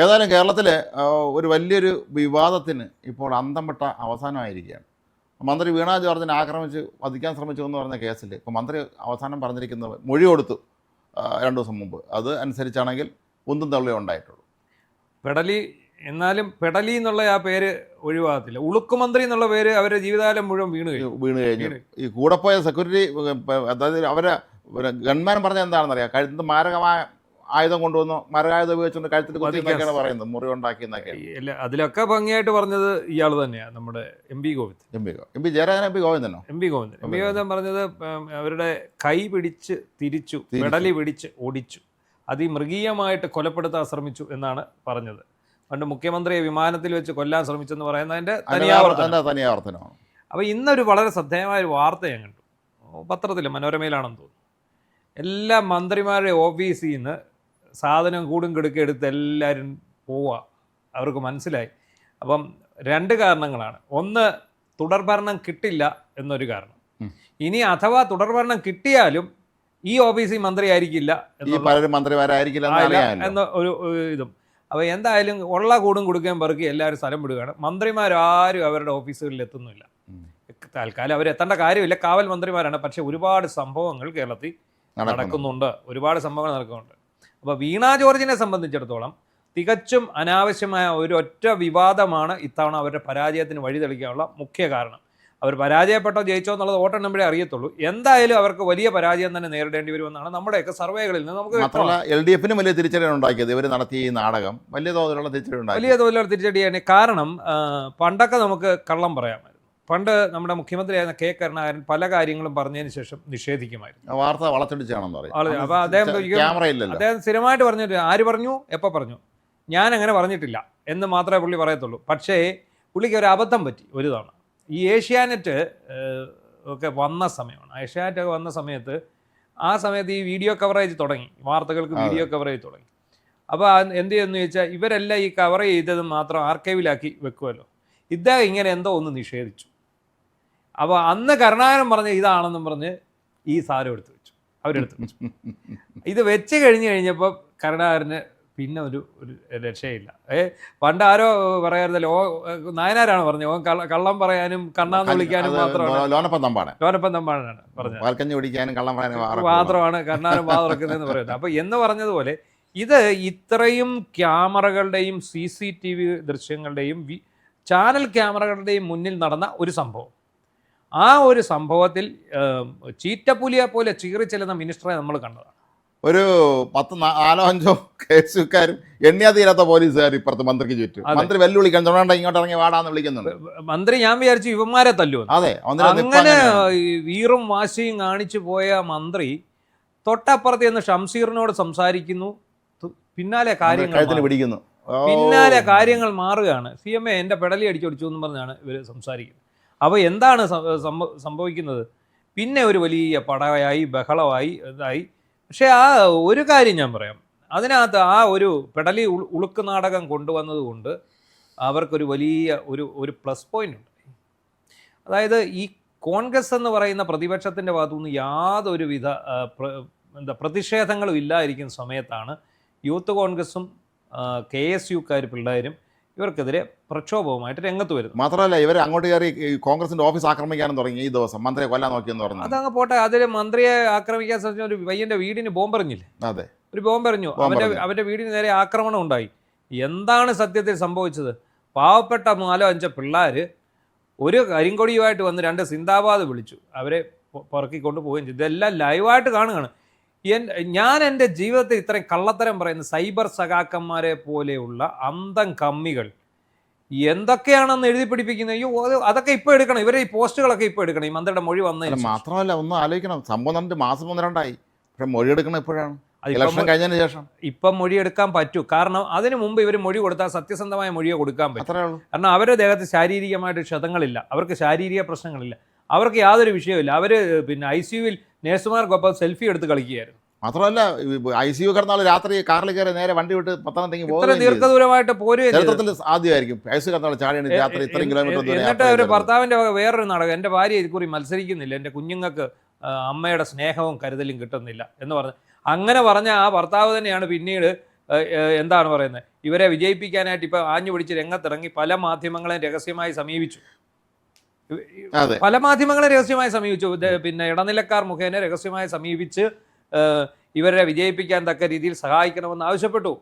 ഏതായാലും കേരളത്തിലെ ഒരു വലിയൊരു വിവാദത്തിന് ഇപ്പോൾ അന്തം വിട്ട അവസാനമായിരിക്കുകയാണ്. മന്ത്രി വീണ ജോർജിനെ ആക്രമിച്ച് വധിക്കാൻ ശ്രമിച്ചു എന്ന് പറഞ്ഞ കേസിൽ ഇപ്പോൾ മന്ത്രി അവസാനം പറഞ്ഞിരിക്കുന്നത് മൊഴി കൊടുത്തു 2 ദിവസം മുമ്പ്. അത് അനുസരിച്ചാണെങ്കിൽ ഉന്തും തള്ളിയേ ഉണ്ടായിട്ടുള്ളൂ. പെടലി എന്നാലും പെടലി എന്നുള്ള ആ പേര് ഒഴിവാകത്തില്ല. ഉളുക്കുമന്ത്രി എന്നുള്ള പേര് അവരുടെ ജീവിതകാലം മുഴുവൻ വീണ് കഴിഞ്ഞു. ഈ കൂടെ പോയ സെക്യൂരിറ്റി, അതായത് അവരെ ഗൺമാൻ പറഞ്ഞത് എന്താണെന്നറിയാം, കഴുത്ത് മാരകമായ ആയുധം കൊണ്ടുവന്നു, മാരകായുധം ഉപയോഗിച്ചുകൊണ്ട് കഴുത്തിൽ കുത്തിയെന്നൊക്കെയാണ് പറയുന്നത്, മുറി ഉണ്ടാക്കിയെന്നൊക്കെയാണ്. അതിലൊക്കെ ഭംഗിയായിട്ട് പറഞ്ഞത് ഇയാൾ തന്നെയാണ്, നമ്മുടെ എം പി ജയരാജൻ ഗോവിന്ദനോ എം പി ഗോവിന്ദൻ പറഞ്ഞത് അവരുടെ കൈ പിടിച്ച് തിരിച്ചു, പെടലി പിടിച്ച് ഓടിച്ചു, അതിമൃഗീയമായിട്ട് കൊലപ്പെടുത്താൻ ശ്രമിച്ചു എന്നാണ് പറഞ്ഞത്. പണ്ട് മുഖ്യമന്ത്രിയെ വിമാനത്തിൽ വെച്ച് കൊല്ലാൻ ശ്രമിച്ചെന്ന് പറയുന്നതിൻ്റെ തനിയാവർത്തനമാണ്. അപ്പോൾ ഇന്നൊരു വളരെ ശ്രദ്ധേയമായ ഒരു വാർത്ത ഞാൻ കണ്ടു, പത്രത്തിൽ മനോരമയിലാണെന്ന് തോന്നുന്നു. എല്ലാ മന്ത്രിമാരുടെ ഓഫീസിൽ നിന്ന് സാധനം കൂടും കിടക്കുക എടുത്ത് എല്ലാവരും പോവുക, അവർക്ക് മനസ്സിലായി. അപ്പം 2 കാരണങ്ങളാണ്. ഒന്ന്, തുടർഭരണം കിട്ടില്ല എന്നൊരു കാരണം. ഇനി അഥവാ തുടർഭരണം കിട്ടിയാലും ഈ ഓഫീസിൽ മന്ത്രി ആയിരിക്കില്ല എന്ന ഒരു ഇതും. അപ്പോൾ എന്തായാലും ഉള്ള കൂടും കൊടുക്കാൻ പെറുക്കി എല്ലാവരും സ്ഥലം വിടുകയാണ്. മന്ത്രിമാരാരും അവരുടെ ഓഫീസുകളിൽ എത്തുന്നില്ല. തൽക്കാലം അവരെത്തേണ്ട കാര്യമില്ല, കാവൽ മന്ത്രിമാരാണ്. പക്ഷേ ഒരുപാട് സംഭവങ്ങൾ കേരളത്തിൽ നടക്കുന്നുണ്ട്, ഒരുപാട് സംഭവങ്ങൾ നടക്കുന്നുണ്ട്. അപ്പോൾ വീണ ജോർജിനെ സംബന്ധിച്ചിടത്തോളം തികച്ചും അനാവശ്യമായ ഒരൊറ്റ വിവാദമാണ് ഇത്തവണ അവരുടെ പരാജയത്തിന് വഴി തെളിക്കാനുള്ള മുഖ്യ കാരണം. അവർ പരാജയപ്പെട്ടോ ജയിച്ചോ എന്നുള്ളത് വോട്ടെണ്ണുമ്പോഴേ നമ്പറേ അറിയത്തുള്ളൂ. എന്തായാലും അവർക്ക് വലിയ പരാജയം തന്നെ നേരിടേണ്ടി വരുമെന്നാണ് നമ്മുടെയൊക്കെ സർവേകളിൽ നിന്ന് നമുക്ക്. LDF വലിയ തിരിച്ചടി ഉണ്ടാക്കിയത് ഇവർ നടത്തിയ ഈ നാടകം വലിയ തോതിലുള്ള തിരിച്ചടിയാണ്. കാരണം പണ്ടൊക്കെ നമുക്ക് കള്ളം പറയാമായിരുന്നു. പണ്ട് നമ്മുടെ മുഖ്യമന്ത്രിയായിരുന്ന കെ കരുണാകരൻ പല കാര്യങ്ങളും പറഞ്ഞതിന് ശേഷം നിഷേധിക്കുമായിരുന്നു. വാർത്ത വളച്ചൊടിച്ചാണെന്ന് പറയും. അപ്പോൾ അദ്ദേഹം സ്ഥിരമായിട്ട് പറഞ്ഞിട്ട് ആര് പറഞ്ഞു, എപ്പോൾ പറഞ്ഞു, ഞാൻ അങ്ങനെ പറഞ്ഞിട്ടില്ല എന്ന് മാത്രമേ പുള്ളി പറയത്തുള്ളൂ. പക്ഷേ പുള്ളിക്ക് ഒരു അബദ്ധം പറ്റി ഒരു തവണ. ഈ ഏഷ്യാനെറ്റ് ഒക്കെ വന്ന സമയമാണ്. ഏഷ്യാനെറ്റ് ഒക്കെ വന്ന സമയത്ത് ആ സമയത്ത് ഈ വീഡിയോ കവറേജ് തുടങ്ങി, വാർത്തകൾക്ക് വീഡിയോ കവറേജ് തുടങ്ങി. അപ്പോൾ എന്ത് ചെയ്യുമെന്ന് ചോദിച്ചാൽ ഇവരെല്ലാം ഈ കവർ ചെയ്തത് മാത്രം ആർക്കൈവിലാക്കി വെക്കുമല്ലോ. ഇദ്ദേഹം ഇങ്ങനെ എന്തോ ഒന്ന് നിഷേധിച്ചു. അപ്പോൾ അന്ന് കരുണാകരൻ പറഞ്ഞ ഇതാണെന്നും പറഞ്ഞ് ഈ സാധനം എടുത്ത് വെച്ചു, അവരെടുത്ത് വെച്ചു. ഇത് വെച്ച് കഴിഞ്ഞപ്പോൾ കരുണാകരന് പിന്നെ ഒരു രക്ഷയില്ല. പണ്ട് ആരോ പറയാറുണ്ടല്ലോ, നായനാരാണ് പറഞ്ഞത്, ഓൻ കള്ളം പറയാനും കണ്ണാന്ന് വിളിക്കാനും മാത്രമാണ് ലോനപ്പൻ തമ്പാനാണ് പറഞ്ഞത്, മാത്രമാണ് കണ്ണാനും വാ തുറക്കുന്നതെന്ന് പറയുന്നത്. അപ്പോൾ എന്ന് പറഞ്ഞതുപോലെ ഇത് ഇത്രയും ക്യാമറകളുടെയും CCTV ദൃശ്യങ്ങളുടെയും ചാനൽ ക്യാമറകളുടെയും മുന്നിൽ നടന്ന ഒരു സംഭവം. ആ ഒരു സംഭവത്തിൽ ചീറ്റപ്പുലിയെ പോലെ ചീറിച്ചെല്ലുന്ന മിനിസ്റ്ററെ നമ്മൾ കണ്ടതാണ്. ഒരു 4-5 കേസുകാരും എണ്ണിയാ തീരാത്ത പോലീസുകാർ ഇപ്പുറത്ത് മന്ത്രിക്ക് ചുറ്റും. മന്ത്രി വെല്ലുവിളിക്കാൻ ഇങ്ങോട്ട് ഇറങ്ങി വാടാന്ന് വിളിക്കുന്നുണ്ട്. മന്ത്രി ഞാൻ വിചാരിച്ചു ഇവന്മാരെ തല്ലുവെന്ന്. അതെ, അങ്ങനെ വീറും വാശിയും കാണിച്ചു പോയ മന്ത്രി തൊട്ടപ്പുറത്ത് നിന്ന് ഷംസീറിനോട് സംസാരിക്കുന്നു. പിന്നാലെ കാര്യങ്ങൾ മാറുകയാണ്. CMA എൻ്റെ പെടലി അടിച്ചൊടിച്ചു എന്ന് പറഞ്ഞാണ് ഇവർ സംസാരിക്കുന്നത്. അപ്പോൾ എന്താണ് സംഭവിക്കുന്നത്? പിന്നെ ഒരു വലിയ പടയായി, ബഹളമായി, ഇതായി. പക്ഷേ ആ ഒരു കാര്യം ഞാൻ പറയാം, അതിനകത്ത് ആ ഒരു പെടലി ഉളുക്ക് നാടകം കൊണ്ടുവന്നത് കൊണ്ട് അവർക്കൊരു വലിയ ഒരു പ്ലസ് പോയിന്റ് ഉണ്ട്. അതായത് ഈ കോൺഗ്രസ് എന്ന് പറയുന്ന പ്രതിപക്ഷത്തിൻ്റെ ഭാഗത്തുനിന്ന് യാതൊരുവിധ പ്രതിഷേധങ്ങളും ഇല്ലായിരിക്കുന്ന സമയത്താണ് യൂത്ത് കോൺഗ്രസും KSUക്കാർ പിള്ളേരും ഇവർക്കെതിരെ പ്രക്ഷോഭവുമായിട്ട് രംഗത്ത് വരുന്നു. മാത്രമല്ല ഇവർ അങ്ങോട്ട് കയറി കോൺഗ്രസിന്റെ ഓഫീസ് ആക്രമിക്കാനും തുടങ്ങി. ഈ ദിവസം മന്ത്രിയെ കൊല്ലാൻ നോക്കിയെന്ന് പറഞ്ഞു. അതങ്ങ് പോട്ടെ, അതിൽ മന്ത്രിയെ ആക്രമിക്കാൻ ശ്രമിച്ച ഒരു പയ്യന്റെ വീടിന് ബോംബെറിഞ്ഞില്ലേ? അതെ, ഒരു ബോംബെറിഞ്ഞു. അവന്റെ വീടിന് നേരെ ആക്രമണം ഉണ്ടായി. എന്താണ് സത്യത്തിൽ സംഭവിച്ചത്? പാവപ്പെട്ട 4-5 പിള്ളേർ ഒരു കരിങ്കൊടിയുമായിട്ട് വന്ന് 2 സിന്ദാബാദ് വിളിച്ചു, അവരെ പുറക്കിക്കൊണ്ട് പോവുകയും ചെയ്തു. ഇതെല്ലാം ലൈവായിട്ട് കാണുകയാണ്. ഞാൻ എൻ്റെ ജീവിതത്തിൽ ഇത്രയും കള്ളത്തരം പറയുന്ന സൈബർ സഖാക്കന്മാരെ പോലെയുള്ള അന്തം കമ്മികൾ എന്തൊക്കെയാണെന്ന് എഴുതി പിടിപ്പിക്കുന്നത്. അയ്യോ, അതൊക്കെ ഇപ്പോൾ എടുക്കണം. ഇവരെ ഈ പോസ്റ്റുകളൊക്കെ ഇപ്പോൾ എടുക്കണം. ഈ മന്ത്രിയുടെ മൊഴി വന്നതിന് മാത്രമല്ല, ഒന്നും ആലോചിക്കണം, സംഭവം 2 മാസം 1-2 ആയി. പക്ഷെ മൊഴി എടുക്കണം എപ്പോഴാണ്? ഇലക്ഷൻ കഴിഞ്ഞതിന് ശേഷം. ഇപ്പം മൊഴി എടുക്കാൻ പറ്റൂ. കാരണം അതിന് മുമ്പ് ഇവർ മൊഴി കൊടുത്താൽ സത്യസന്ധമായ മൊഴിയെ കൊടുക്കാൻ പറ്റും. കാരണം അവരുടെ ദേഹത്ത് ശാരീരികമായിട്ട് ക്ഷതങ്ങളില്ല, അവർക്ക് ശാരീരിക പ്രശ്നങ്ങളില്ല, അവർക്ക് യാതൊരു വിഷയമില്ല. അവർ പിന്നെ ICUവിൽ നേഴ്സുമാർക്കൊപ്പം സെൽഫി എടുത്ത് കളിക്കുകയായിരുന്നു. മാത്രമല്ല ICU കിടന്നാൾ രാത്രി കാറിൽ കയറി നേരെ വണ്ടി വിട്ട് പത്തനംതിട്ട പോകും. ദീർഘദൂരമായിട്ട് പോരുകയും ആദ്യമായിരിക്കും ICU കിടന്നാൾ ചാടിയാണ് രാത്രി ഇത്രയും കിലോമീറ്റർ. എന്നിട്ട് ഒരു ഭർത്താവിൻ്റെ വേറൊരു നാടകം, എൻ്റെ ഭാര്യ ഇതുകൂടി മത്സരിക്കുന്നില്ല, എൻ്റെ കുഞ്ഞുങ്ങൾക്ക് അമ്മയുടെ സ്നേഹവും കരുതലും കിട്ടുന്നില്ല എന്ന് പറഞ്ഞ് അങ്ങനെ പറഞ്ഞ ആ ഭർത്താവ് തന്നെയാണ് പിന്നീട് എന്താണ് പറയുന്നത്, ഇവരെ വിജയിപ്പിക്കാനായിട്ട് ഇപ്പോൾ ആഞ്ഞു പിടിച്ച് രംഗത്തിറങ്ങി പല മാധ്യമങ്ങളെയും രഹസ്യമായി സമീപിച്ചു. പല മാധ്യമങ്ങളെ രഹസ്യമായി സമീപിച്ചു. പിന്നെ ഇടനിലക്കാർ മുഖേന രഹസ്യമായി സമീപിച്ച് ഇവരെ വിജയിപ്പിക്കാൻ തക്ക രീതിയിൽ സഹായിക്കണമെന്ന് ആവശ്യപ്പെട്ടു.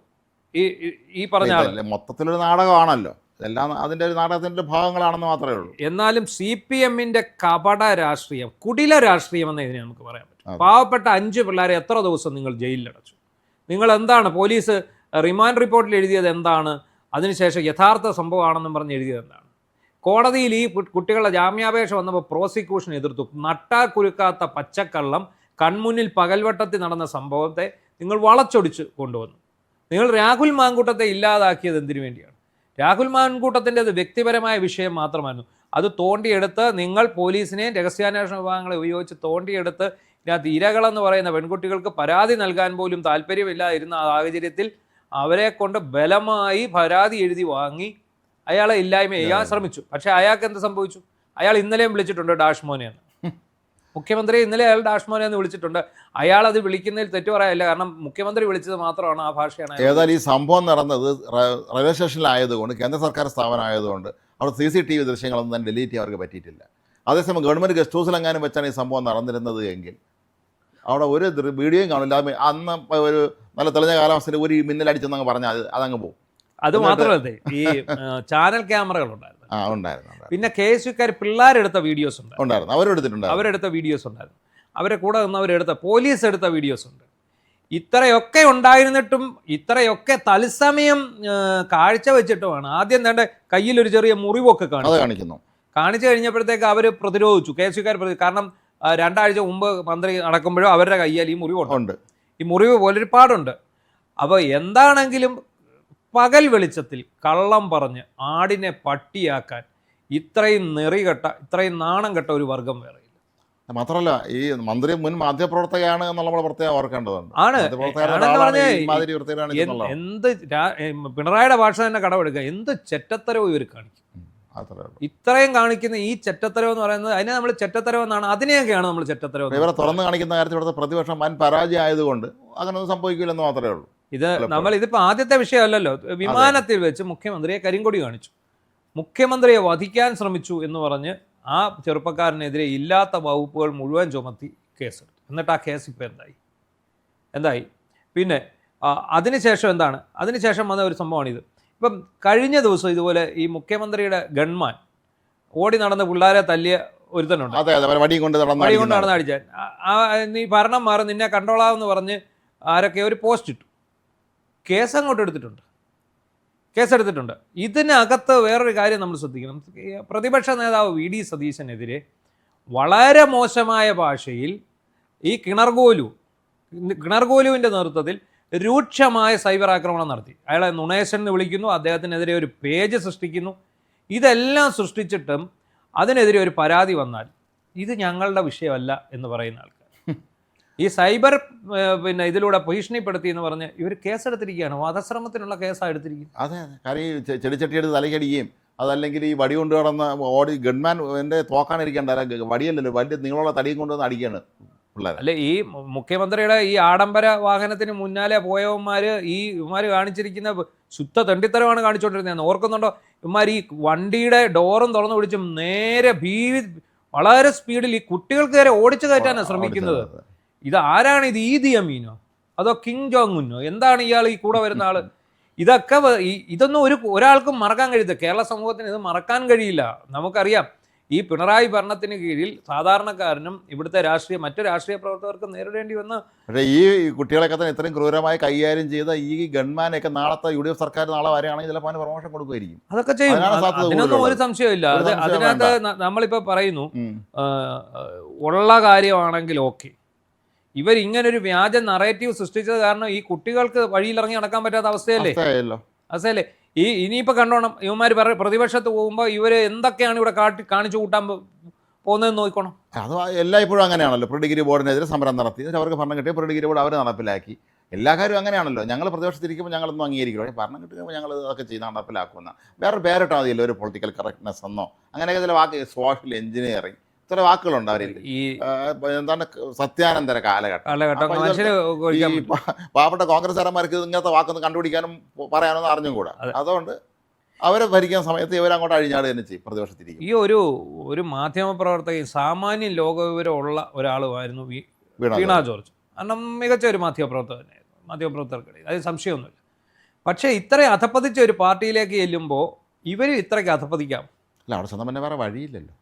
ഈ പറഞ്ഞ മൊത്തത്തിലൊരു നാടകമാണല്ലോ, എല്ലാം അതിൻ്റെ ഒരു നാടകത്തിൻ്റെ ഭാഗങ്ങളാണെന്ന് മാത്രമേ ഉള്ളൂ. എന്നാലും CPM-ന്റെ കപട രാഷ്ട്രീയം, കുടില രാഷ്ട്രീയം എന്ന് ഇതിനെ നമുക്ക് പറയാൻ പറ്റും. പാവപ്പെട്ട 5 പിള്ളേരെ എത്ര ദിവസം നിങ്ങൾ ജയിലിലടച്ചു? നിങ്ങൾ എന്താണ് പോലീസ് റിമാൻഡ് റിപ്പോർട്ടിൽ എഴുതിയത് എന്താണ്? അതിനുശേഷം യഥാർത്ഥ സംഭവമാണെന്നും പറഞ്ഞ് എഴുതിയത് എന്താണ്? കോടതിയിൽ ഈ കുട്ടികളുടെ ജാമ്യാപേക്ഷ വന്നപ്പോൾ പ്രോസിക്യൂഷൻ എതിർത്തു. നട്ടാൽ കുരുക്കാത്ത പച്ചക്കള്ളം കൺമുന്നിൽ പകൽവട്ടത്തിൽ നടന്ന സംഭവത്തെ നിങ്ങൾ വളച്ചൊടിച്ച് കൊണ്ടുവന്നു. നിങ്ങൾ രാഹുൽ മാങ്കൂട്ടത്തെ ഇല്ലാതാക്കിയത് എന്തിനു വേണ്ടിയാണ്? രാഹുൽ മാങ്കൂട്ടത്തിൻ്റെത് വ്യക്തിപരമായ വിഷയം മാത്രമായിരുന്നു. അത് തോണ്ടിയെടുത്ത് നിങ്ങൾ പോലീസിനെയും രഹസ്യാന്വേഷണ വിഭാഗങ്ങളെ ഉപയോഗിച്ച് തോണ്ടിയെടുത്ത് ഇതിനകത്ത് ഇരകളെന്ന് പറയുന്ന പെൺകുട്ടികൾക്ക് പരാതി നൽകാൻ പോലും താല്പര്യമില്ലാതിരുന്ന ആ സാഹചര്യത്തിൽ അവരെ കൊണ്ട് ബലമായി പരാതി എഴുതി വാങ്ങി അയാളെ ഇല്ലായ്മ ചെയ്യാൻ ശ്രമിച്ചു. പക്ഷേ അയാൾക്ക് എന്ത് സംഭവിച്ചു? അയാൾ ഇന്നലെയും വിളിച്ചിട്ടുണ്ട് ഡാഷ് മോനെ എന്ന്. മുഖ്യമന്ത്രി ഇന്നലെ അയാൾ ഡാഷ് മോനെ എന്ന് വിളിച്ചിട്ടുണ്ട്. അയാൾ അത് വിളിക്കുന്നതിൽ തെറ്റു പറയാനില്ല, കാരണം മുഖ്യമന്ത്രി വിളിച്ചത് മാത്രമാണ് ആ ഭാഷയാണ്. ഏതായാലും ഈ സംഭവം നടന്നത് റെയിൽവേ സ്റ്റേഷനിലായതുകൊണ്ട്, കേന്ദ്ര സർക്കാർ സ്ഥാപനമായതുകൊണ്ട് അവിടെ CCTV ദൃശ്യങ്ങളൊന്നും തന്നെ ഡിലീറ്റ് ചെയ്യാൻ അവർക്ക് പറ്റിയിട്ടില്ല. അതേസമയം ഗവൺമെൻറ് ഗസ്റ്റ് ഹൗസിലെങ്ങാനും വെച്ചാണ് ഈ സംഭവം നടന്നിരുന്നത് എങ്കിൽ അവിടെ ഒരു വീഡിയോയും കാണില്ല. അന്ന് ഒരു നല്ല തെളിഞ്ഞ കാലാവസ്ഥയിൽ ഒരു മിന്നലടിച്ചെന്നങ്ങ് പറഞ്ഞാൽ അതങ്ങ് പോകും. അത് മാത്രമല്ല, ഈ ചാനൽ ക്യാമറകൾ ഉണ്ടായിരുന്നു. പിന്നെ KSUക്കാർ പിള്ളേരെടുത്ത വീഡിയോസ് ഉണ്ടായിരുന്നു. അവരെടുത്ത വീഡിയോസ് ഉണ്ടായിരുന്നു. അവരെ കൂടെ നിന്നവരെടുത്ത പോലീസ് എടുത്ത വീഡിയോസ് ഉണ്ട്. ഇത്രയൊക്കെ ഉണ്ടായിരുന്നിട്ടും ഇത്രയൊക്കെ തത്സമയം കാഴ്ച വെച്ചിട്ടുമാണ് ആദ്യം തന്നെ കയ്യിലൊരു ചെറിയ മുറിവൊക്കെ കാണിച്ചു കഴിഞ്ഞപ്പോഴത്തേക്ക് അവർ പ്രതിരോധിച്ചു. KSUക്കാർ കാരണം 2 ആഴ്ച മുമ്പ് മന്ത്രി നടക്കുമ്പോഴും അവരുടെ കയ്യിൽ ഈ മുറിവുണ്ട്. ഈ മുറിവ് പോലൊരുപാടുണ്ട്. അപ്പോൾ എന്താണെങ്കിലും പകൽ വെളിച്ചത്തിൽ കള്ളം പറഞ്ഞ് ആടിനെ പട്ടിയാക്കാൻ ഇത്രയും നെറികെട്ട, ഇത്രയും നാണം കെട്ട ഒരു വർഗം വേറെ ഇല്ല. മാത്രമല്ല ഈ മന്ത്രി മുൻ മാധ്യമപ്രവർത്തകയാണ് എന്നുള്ള നമ്മൾ പ്രത്യേകം ഓർക്കേണ്ടതുണ്ട്. എന്ത് പിണറായിയുടെ ഭാഷ തന്നെ കടമെടുക്കുക, എന്ത് ചെറ്റത്തരവും ഇവർ കാണിക്കും. ഇത്രയും കാണിക്കുന്ന ഈ ചെറ്റത്തരം എന്ന് പറയുന്നത്, അതിനെ നമ്മൾ ചെറ്റത്തരം എന്നാണ്, അതിനെയൊക്കെയാണ് നമ്മൾ ചെറ്റത്തരം. ഇവരെ തുറന്ന് കാണിക്കുന്ന കാര്യത്തിൽ ഇവിടുത്തെ പ്രതിപക്ഷം വൻ പരാജയം ആയതുകൊണ്ട് അങ്ങനെയൊന്നും സംഭവിക്കില്ലെന്ന് മാത്രമേ ഉള്ളൂ. ഇതിപ്പോൾ ആദ്യത്തെ വിഷയമല്ലല്ലോ. വിമാനത്തിൽ വെച്ച് മുഖ്യമന്ത്രിയെ കരിങ്കൊടി കാണിച്ചു, മുഖ്യമന്ത്രിയെ വധിക്കാൻ ശ്രമിച്ചു എന്ന് പറഞ്ഞ് ആ ചെറുപ്പക്കാരനെതിരെ ഇല്ലാത്ത വകുപ്പുകൾ മുഴുവൻ ചുമത്തി കേസെടുത്തു. എന്നിട്ട് ആ കേസ് ഇപ്പോൾ എന്തായി? പിന്നെ അതിനുശേഷം എന്താണ്? അതിനുശേഷം വന്ന ഒരു സംഭവമാണിത്. ഇപ്പം കഴിഞ്ഞ ദിവസം ഇതുപോലെ ഈ മുഖ്യമന്ത്രിയുടെ ഗൺമാൻ ഓടി നടന്ന് പിള്ളേരെ തല്ലിയ ഒരുത്തനുണ്ട്. വടി കൊണ്ട് നടന്ന് അടിച്ചാൽ നീ ഭരണം മാറി, നിന്നെ കണ്ടോളാമെന്ന് പറഞ്ഞ് ആരൊക്കെ ഒരു പോസ്റ്റ് ഇട്ടു. കേസങ്ങോട്ട് കേസെടുത്തിട്ടുണ്ട്. ഇതിനകത്ത് വേറൊരു കാര്യം നമ്മൾ ശ്രദ്ധിക്കണം. പ്രതിപക്ഷ നേതാവ് VD സതീശനെതിരെ വളരെ മോശമായ ഭാഷയിൽ ഈ കിണർഗോലുവിൻ്റെ നേതൃത്വത്തിൽ രൂക്ഷമായ സൈബർ ആക്രമണം നടത്തി. അയാളെ നുണേശൻ എന്ന് വിളിക്കുന്നു, അദ്ദേഹത്തിനെതിരെ ഒരു പേജ് സൃഷ്ടിക്കുന്നു. ഇതെല്ലാം സൃഷ്ടിച്ചിട്ടും അതിനെതിരെ ഒരു പരാതി വന്നാൽ ഇത് ഞങ്ങളുടെ വിഷയമല്ല എന്ന് പറയുന്ന ആൾക്കാർ ഈ സൈബർ ഇതിലൂടെ ഭീഷണിപ്പെടുത്തി എന്ന് പറഞ്ഞ് ഇവർ കേസെടുത്തിരിക്കുകയാണ്. വധശ്രമത്തിനുള്ള കേസാണ് എടുത്തിരിക്കുന്നത്. അതെ, കാരണം ഈ ചെടിച്ചട്ടി എടുത്ത് തലക്കടിക്കുകയും അതല്ലെങ്കിൽ ഈ വടി കൊണ്ട് കിടന്ന ഓടി ഗൺമാൻ എൻ്റെ തോക്കാനിരിക്കേണ്ട വടിയല്ലല്ലോ, വലിയ നീളമുള്ള തടിയും കൊണ്ടുവന്ന് അടിക്കുകയാണ് പിള്ളേർ. അല്ലെ, ഈ മുഖ്യമന്ത്രിയുടെ ഈ ആഡംബര വാഹനത്തിന് മുന്നാലെ പോയവന്മാർ ഇവന്മാർ കാണിച്ചിരിക്കുന്ന ശുദ്ധ തെണ്ടിത്തരമാണ് കാണിച്ചുകൊണ്ടിരുന്നത്. ഓർക്കുന്നുണ്ടോ? ഇവന്മാർ ഈ വണ്ടിയുടെ ഡോറും തുറന്നു പിടിച്ചും നേരെ വളരെ സ്പീഡിൽ ഈ കുട്ടികൾക്ക് നേരെ ഓടിച്ചു കയറ്റാനാണ് ശ്രമിക്കുന്നത്. ഇത് ആരാണ്? ഇത് ഈദി അമീനോ അതോ കിങ് ജോങ് ഉന്നോ? എന്താണ് ഇയാൾ ഈ കൂടെ വരുന്ന ആള്? ഇതൊക്കെ ഇതൊന്നും ഒരാൾക്കും മറക്കാൻ കഴിയില്ല. കേരള സമൂഹത്തിന് ഇത് മറക്കാൻ കഴിയില്ല. നമുക്കറിയാം, ഈ പിണറായി ഭരണത്തിന് കീഴിൽ സാധാരണക്കാരനും ഇവിടുത്തെ മറ്റു രാഷ്ട്രീയ പ്രവർത്തകർക്കും നേരിടേണ്ടി വന്ന, പക്ഷേ ഈ കുട്ടികളെയൊക്കെ തന്നെ ഇത്രയും ക്രൂരമായി കൈകാര്യം ചെയ്ത ഈ ഗൺമാനൊക്കെ നാളത്തെ UDF സർക്കാർ നാളെ വരെയാണെങ്കിൽ ചിലപ്പോൾ അവന് പ്രൊമോഷൻ കൊടുക്കുമായിരിക്കും. അതൊക്കെ ചെയ്യും, അതിനൊന്നും ഒരു സംശയമില്ല. അതിനകത്ത് നമ്മളിപ്പോൾ പറയുന്നു ഉള്ള കാര്യമാണെങ്കിൽ ഓക്കെ. ഇവരിങ്ങനൊരു വ്യാജ നറേറ്റീവ് സൃഷ്ടിച്ചത് കാരണം ഈ കുട്ടികൾക്ക് വഴിയിലിറങ്ങി നടക്കാൻ പറ്റാത്ത അവസ്ഥയല്ലേ? ഇനിയിപ്പോൾ കണ്ടോണം, ഇവന്മാർ പ്രതിപക്ഷത്ത് പോകുമ്പോൾ ഇവർ എന്തൊക്കെയാണ് ഇവിടെ കാണിച്ചു കൂട്ടാൻ പോകുന്നതെന്ന് നോക്കണം. അത് എല്ലായ്പ്പോഴും അങ്ങനെയാണല്ലോ. പ്രീ ഡിഗ്രി ബോർഡിനെതിരെ സമരം നടത്തി, അവർക്ക് ഭരണം കിട്ടിയ പ്രീ ഡിഗ്രി ബോർഡ് അവർ നടപ്പിലാക്കി. എല്ലാ കാര്യവും അങ്ങനെയാണല്ലോ. ഞങ്ങൾ പ്രതിപക്ഷത്തിരിക്കുമ്പോൾ ഞങ്ങളൊന്നും അംഗീകരിക്കില്ല, പക്ഷേ ഭരണം കിട്ടുമ്പോൾ ഞങ്ങൾ അതൊക്കെ ചെയ്ത് നടപ്പിലാക്കുമെന്ന വേറെ പേരിട്ടാൽ മതിയല്ലോ, ഒരു പൊളിറ്റിക്കൽ കറക്റ്റ്നെസ് എന്നോ അങ്ങനെയൊക്കെ ചില വാക്ക്, സോഷ്യൽ എഞ്ചിനീയറിങ്, ഇത്ര വാക്കുകളുണ്ട് അവരിൽ. ഈ എന്താണ് സത്യാനന്തര കാലഘട്ടം. കാലഘട്ടം അപ്പോൾ മനുഷ്യന് ഈ പാവപ്പെട്ട കോൺഗ്രസ്സുകാരന്മാർക്ക് ഇങ്ങനത്തെ വാക്കൊന്നും കണ്ടുപിടിക്കാനും പറയാനൊന്നും അറിഞ്ഞും കൂടാ. അതുകൊണ്ട് അവരെ ഭരിക്കുന്ന സമയത്ത് ഇവരങ്ങോട്ട് അഴിഞ്ഞാട് തന്നെ ചെയ്യും, പ്രതിപക്ഷത്തിരിക്കും. ഈ ഒരു മാധ്യമപ്രവർത്തകൻ സാമാന്യ ലോകവിവരമുള്ള ഒരാളുമായിരുന്നു വീണ ജോർജ്. കാരണം മികച്ച ഒരു മാധ്യമപ്രവർത്തകർക്കിടയിൽ അതിൽ സംശയമൊന്നുമില്ല. പക്ഷേ ഇത്രയും അധപ്പതിച്ച ഒരു പാർട്ടിയിലേക്ക് ചെല്ലുമ്പോൾ ഇവരും ഇത്രയ്ക്ക് അധപ്പതിക്കാം? അല്ല, അവിടെ സ്വന്തം തന്നെ വേറെ വഴിയില്ലല്ലോ.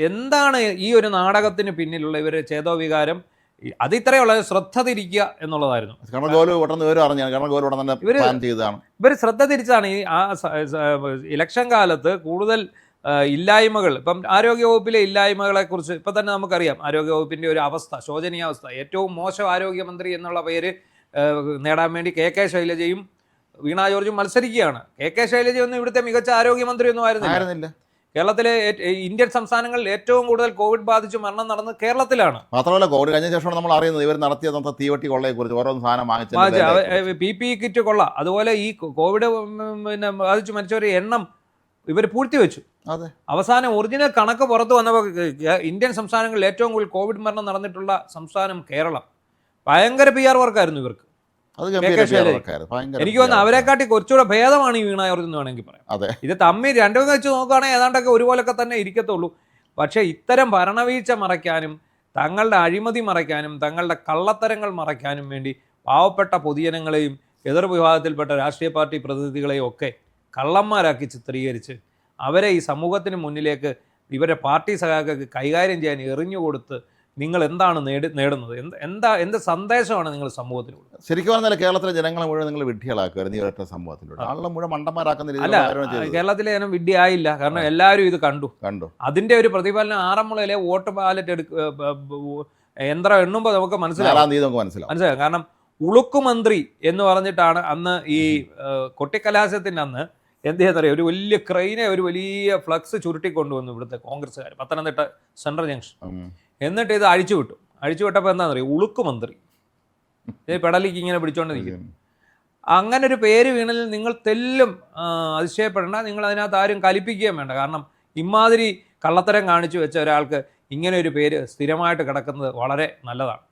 എന്താണ് ഈ ഒരു നാടകത്തിന് പിന്നിലുള്ള ഇവരുടെ ചേതോവികാരം? അത് ഇത്രയുള്ള ശ്രദ്ധ തിരിക്കുക എന്നുള്ളതായിരുന്നു. ഇവർ ശ്രദ്ധ തിരിച്ചാണ് ഈ ഇലക്ഷൻ കാലത്ത് കൂടുതൽ ഇല്ലായ്മകൾ, ഇപ്പം ആരോഗ്യവകുപ്പിലെ ഇല്ലായ്മകളെക്കുറിച്ച് ഇപ്പം തന്നെ നമുക്കറിയാം. ആരോഗ്യവകുപ്പിൻ്റെ ഒരു അവസ്ഥ, ശോചനീയാവസ്ഥ. ഏറ്റവും മോശം ആരോഗ്യമന്ത്രി എന്നുള്ള പേര് നേടാൻ വേണ്ടി കെ ശൈലജയും വീണ ജോർജും മത്സരിക്കുകയാണ്. കെ ശൈലജയൊന്നും ഇവിടുത്തെ മികച്ച ആരോഗ്യമന്ത്രിയൊന്നും ആയിരുന്നില്ല. കേരളത്തിലെ ഇന്ത്യൻ സംസ്ഥാനങ്ങളിൽ ഏറ്റവും കൂടുതൽ കോവിഡ് ബാധിച്ച് മരണം നടന്നത് കേരളത്തിലാണ്. മാത്രമല്ല, കോവിഡ് കഴിഞ്ഞ ശേഷമാണ് നമ്മൾ അറിയുന്നത് ഇവർ നടത്തിയ തീവട്ടി കൊള്ളയെ കുറിച്ച്. ഓരോ സാധനം വാങ്ങിച്ചു, PPE കിറ്റ് കൊള്ള, അതുപോലെ ഈ കോവിഡ് ബാധിച്ച് മരിച്ചവരുടെ എണ്ണം ഇവർ പൂഴ്ത്തിവെച്ചു. അവസാനം ഒറിജിനൽ കണക്ക് പുറത്തു വന്നപ്പോൾ ഇന്ത്യൻ സംസ്ഥാനങ്ങളിൽ ഏറ്റവും കൂടുതൽ കോവിഡ് മരണം നടന്നിട്ടുള്ള സംസ്ഥാനം കേരളം. ഭയങ്കര PR വർക്കായിരുന്നു ഇവർക്ക്. എനിക്ക് തോന്നുന്നു അവരെക്കാട്ടി കുറച്ചുകൂടെ ഭേദമാണ് ഈ വീണ ജോർജ് എന്ന് വേണമെങ്കിൽ പറയാം. ഇത് തമ്മിൽ രണ്ടും വെച്ച് നോക്കുകയാണെങ്കിൽ ഏതാണ്ടൊക്കെ ഒരുപോലൊക്കെ തന്നെ ഇരിക്കത്തുള്ളൂ. പക്ഷേ ഇത്തരം ഭരണവീഴ്ച മറയ്ക്കാനും തങ്ങളുടെ അഴിമതി മറയ്ക്കാനും തങ്ങളുടെ കള്ളത്തരങ്ങൾ മറയ്ക്കാനും വേണ്ടി പാവപ്പെട്ട പൊതുജനങ്ങളെയും എതിർ വിഭാഗത്തിൽപ്പെട്ട രാഷ്ട്രീയ പാർട്ടി പ്രതിനിധികളെയും ഒക്കെ കള്ളന്മാരാക്കി ചിത്രീകരിച്ച് അവരെ ഈ സമൂഹത്തിന് മുന്നിലേക്ക് ഇവരെ പാർട്ടി സഖാക്കൾക്ക് കൈകാര്യം ചെയ്യാൻ എറിഞ്ഞുകൊടുത്ത് നിങ്ങൾ എന്താണ് നേടുന്നത്? എന്ത് സന്ദേശമാണ് നിങ്ങൾ സമൂഹത്തിൽ കൊടുക്കുന്നത്? ശരിക്കും പറഞ്ഞാൽ കേരളത്തിലെ ജനങ്ങളെ മുഴുവൻ നിങ്ങൾ വിഡ്ഢികളാക്കുമായിരുന്നു ഈ ഒരൊറ്റ സംഭവത്തിലൂടെ. ആളുടെ മുഴുവൻ മണ്ടന്മാരാക്കുന്ന അല്ല, കേരളത്തിലെ ജനം വിഡ്ഢിയായില്ല. കാരണം എല്ലാവരും ഇത് കണ്ടു. അതിന്റെ ഒരു പ്രതിഫലനം ആറന്മുളയിലെ വോട്ട് ബാലറ്റ് യന്ത്രം എണ്ണുമ്പോൾ നമുക്ക് മനസ്സിലാവും. കാരണം ഉളുക്കുമന്ത്രി എന്ന് പറഞ്ഞിട്ടാണ് അന്ന് ഈ കൊട്ടിക്കലാശത്തിന്റെ അന്ന് എന്ത് ചെയ്യുന്നറിയാം, ഒരു വലിയ ക്രെയിനെ ഒരു വലിയ ഫ്ലക്സ് ചുരുട്ടിക്കൊണ്ടുവന്നു ഇവിടുത്തെ കോൺഗ്രസ്സുകാർ, പത്തനംതിട്ട സെൻട്രൽ ജംഗ്ഷൻ. എന്നിട്ട് ഇത് അഴിച്ചുവിട്ടപ്പോൾ എന്താണെന്നറിയാം, ഉളുക്കുമന്ത്രി. പെടലിക്ക് ഇങ്ങനെ പിടിച്ചോണ്ട് നിൽക്കും. അങ്ങനെ ഒരു പേര് വീണതിൽ നിങ്ങൾ തെല്ലും അതിശയപ്പെടേണ്ട. നിങ്ങൾ അതിനകത്ത് ആരും കലിപ്പിക്കുകയും വേണ്ട. കാരണം ഇമാതിരി കള്ളത്തരം കാണിച്ചു വെച്ച ഒരാൾക്ക് ഇങ്ങനെ ഒരു പേര് സ്ഥിരമായിട്ട് കിടക്കുന്നത് വളരെ നല്ലതാണ്.